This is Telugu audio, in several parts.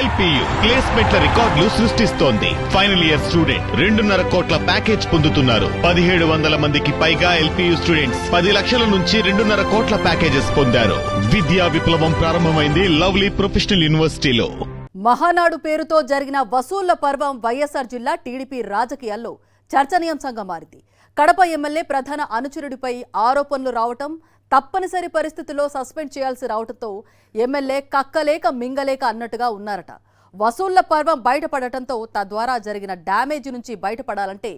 ఎల్పియు ప్లేస్మెంట్ల రికార్డులు సృష్టిస్తోంది. ఫైనల్ ఇయర్ స్టూడెంట్ 2.5 కోట్ల ప్యాకేజ్ పొందుతున్నారు. 1700 మందికి పైగా ఎల్పియు స్టూడెంట్స్ 10 లక్షల నుంచి 2.5 కోట్ల ప్యాకేజెస్ పొందారు. విద్యా విప్లవం ప్రారంభమైంది లవ్లీ ప్రొఫెషనల్ యూనివర్సిటీలో. మహానాడు పేరుతో జరిగిన వసూళ్ల పర్వం వైఎస్ఆర్ జిల్లా టీడీపీ రాజకీయాల్లో చర్చనీయాంశంగా మారింది. కడప ఎమ్మెల్యే ప్రధాన అనుచరుడిపై ఆరోపణలు రావటం, తప్పనిసరి పరిస్థితుల్లో సస్పెండ్ చేయాల్సి రావడంతో ఎమ్మెల్యే కక్కలేక మింగలేక అన్నట్టుగా ఉన్నారట. వసూళ్ల పర్వం బయటపడటంతో తద్వారా జరిగిన డ్యామేజ్ నుంచి బయటపడాలంటే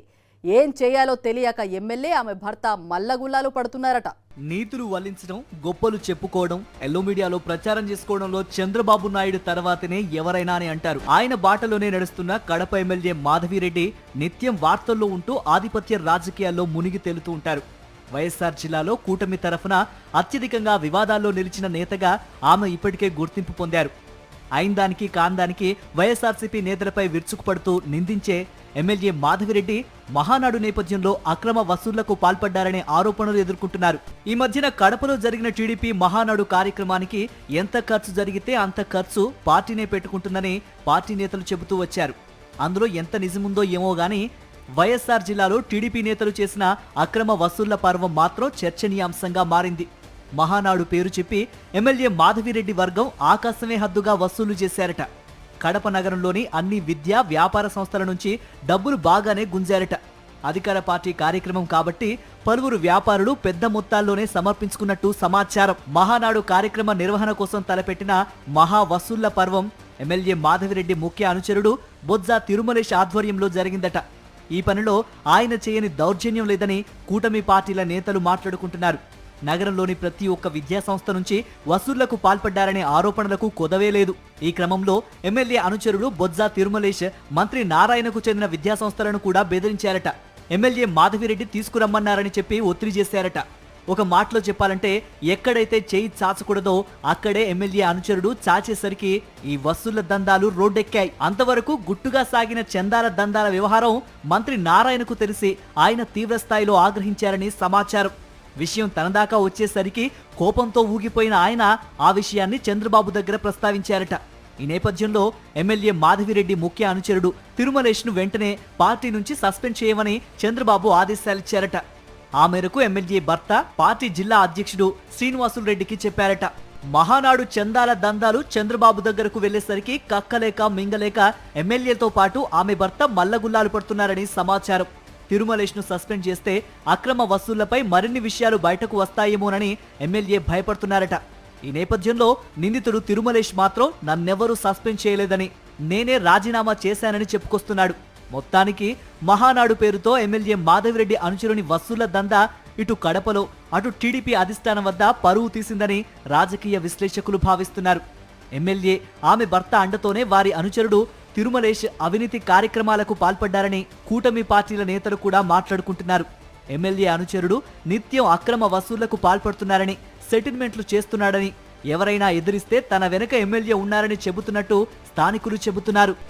ఏం చేయాలో తెలియక ఎమ్మెల్యే ఆమె భర్త మల్లగుల్లాలు పడుతున్నారట. నీతులు వల్లించడం, గొప్పలు చెప్పుకోవడం, ఎల్లో మీడియాలో ప్రచారం చేసుకోవడంలో చంద్రబాబు నాయుడు తర్వాతనే ఎవరైనా అని అంటారు. ఆయన బాటలోనే నడుస్తున్న కడప ఎమ్మెల్యే మాధవిరెడ్డి నిత్యం వార్తల్లో ఉంటూ ఆధిపత్య రాజకీయాల్లో మునిగి తేలుతూ ఉంటారు. వైఎస్ఆర్ జిల్లాలో కూటమి తరఫున అత్యధికంగా వివాదాల్లో నిలిచిన నేతగా ఆమె ఇప్పటికే గుర్తింపు పొందారు. అయిందానికి కాందానికి వైఎస్ఆర్సీపీ నేతలపై విరుచుకుపడుతూ నిందించే ఎమ్మెల్యే మాధవిరెడ్డి మహానాడు నేపథ్యంలో అక్రమ వసూళ్లకు పాల్పడ్డారనే ఆరోపణలు ఎదుర్కొంటున్నారు. ఈ మధ్యన కడపలో జరిగిన టీడీపీ మహానాడు కార్యక్రమానికి ఎంత ఖర్చు జరిగితే అంత ఖర్చు పార్టీనే పెట్టుకుంటుందని పార్టీ నేతలు చెబుతూ వచ్చారు. అందులో ఎంత నిజముందో ఏమో గానీ వైఎస్ఆర్ జిల్లాలో టీడీపీ నేతలు చేసిన అక్రమ వసూళ్ల పర్వం మాత్రం చర్చనీయాంశంగా మారింది. మహానాడు పేరు చెప్పి ఎమ్మెల్యే మాధవిరెడ్డి వర్గం ఆకాశమే హద్దుగా వసూలు చేశారట. కడప నగరంలోని అన్ని విద్యా వ్యాపార సంస్థల నుంచి డబ్బులు బాగానే గుంజారట. అధికార పార్టీ కార్యక్రమం కాబట్టి పలువురు వ్యాపారులు పెద్ద మొత్తాల్లోనే సమర్పించుకున్నట్టు సమాచారం. మహానాడు కార్యక్రమ నిర్వహణ కోసం తలపెట్టిన మహా వసూళ్ల పర్వం ఎమ్మెల్యే మాధవిరెడ్డి ముఖ్య అనుచరుడు బొజ్జా తిరుమలేష్ ఆధ్వర్యంలో జరిగిందట. ఈ పనిలో ఆయన చేయని దౌర్జన్యం లేదని కూటమి పార్టీల నేతలు మాట్లాడుకుంటున్నారు. నగరంలోని ప్రతి ఒక్క విద్యా సంస్థ నుంచి వసూళ్లకు పాల్పడ్డారనే ఆరోపణలకు కొదవే లేదు. ఈ క్రమంలో ఎమ్మెల్యే అనుచరుడు బొజ్జా తిరుమలేష్ మంత్రి నారాయణకు చెందిన విద్యా సంస్థలను కూడా బెదిరించారట. ఎమ్మెల్యే మాధవిరెడ్డి తీసుకురమ్మన్నారని చెప్పి ఒత్తిడి చేశారట. ఒక మాటలో చెప్పాలంటే ఎక్కడైతే చేయి చాచకూడదో అక్కడే ఎమ్మెల్యే అనుచరుడు చాచేసరికి ఈ వసూళ్ల దందాలు రోడ్డెక్కాయి. అంతవరకు గుట్టుగా సాగిన చందాల దందాల వ్యవహారం మంత్రి నారాయణకు తెలిసి ఆయన తీవ్రస్థాయిలో ఆగ్రహించారని సమాచారం. విషయం తనదాకా వచ్చేసరికి కోపంతో ఊగిపోయిన ఆయన ఆ విషయాన్ని చంద్రబాబు దగ్గర ప్రస్తావించారట. ఈ నేపథ్యంలో ఎమ్మెల్యే మాధవిరెడ్డి ముఖ్య అనుచరుడు తిరుమలేష్ను వెంటనే పార్టీ నుంచి సస్పెండ్ చేయమని చంద్రబాబు ఆదేశాలిచ్చారట. ఆ మేరకు ఎమ్మెల్యే భర్త పార్టీ జిల్లా అధ్యక్షుడు శ్రీనివాసులు రెడ్డికి చెప్పారట. మహానాడు చందాల దందాలు చంద్రబాబు దగ్గరకు వెళ్లేసరికి కక్కలేక మింగలేక ఎమ్మెల్యేతో పాటు ఆమె భర్త మల్లగుల్లాలు పడుతున్నారని సమాచారం. తిరుమలేష్ను సస్పెండ్ చేస్తే అక్రమ వసూళ్లపై మరిన్ని విషయాలు బయటకు వస్తాయేమోనని ఎమ్మెల్యే భయపడుతున్నారట. ఈ నేపథ్యంలో నిందితుడు తిరుమలేష్ మాత్రం నన్నెవరూ సస్పెండ్ చేయలేదని, నేనే రాజీనామా చేశానని చెప్పుకొస్తున్నాడు. మొత్తానికి మహానాడు పేరుతో ఎమ్మెల్యే మాధవిరెడ్డి అనుచరుని వసూళ్ల దందా ఇటు కడపలో అటు టీడీపీ అధిష్టానం వద్ద పరువు తీసిందని రాజకీయ విశ్లేషకులు భావిస్తున్నారు. ఎమ్మెల్యే ఆమె భర్త అండతోనే వారి అనుచరుడు తిరుమలేష్ అవినీతి కార్యక్రమాలకు పాల్పడ్డారని కూటమి పార్టీల నేతలు కూడా మాట్లాడుకుంటున్నారు. ఎమ్మెల్యే అనుచరుడు నిత్యం అక్రమ వసూళ్లకు పాల్పడుతున్నారని, సెటిల్మెంట్లు చేస్తున్నాడని, ఎవరైనా ఎదిరిస్తే తన వెనుక ఎమ్మెల్యే ఉన్నారని చెబుతున్నట్టు స్థానికులు చెబుతున్నారు.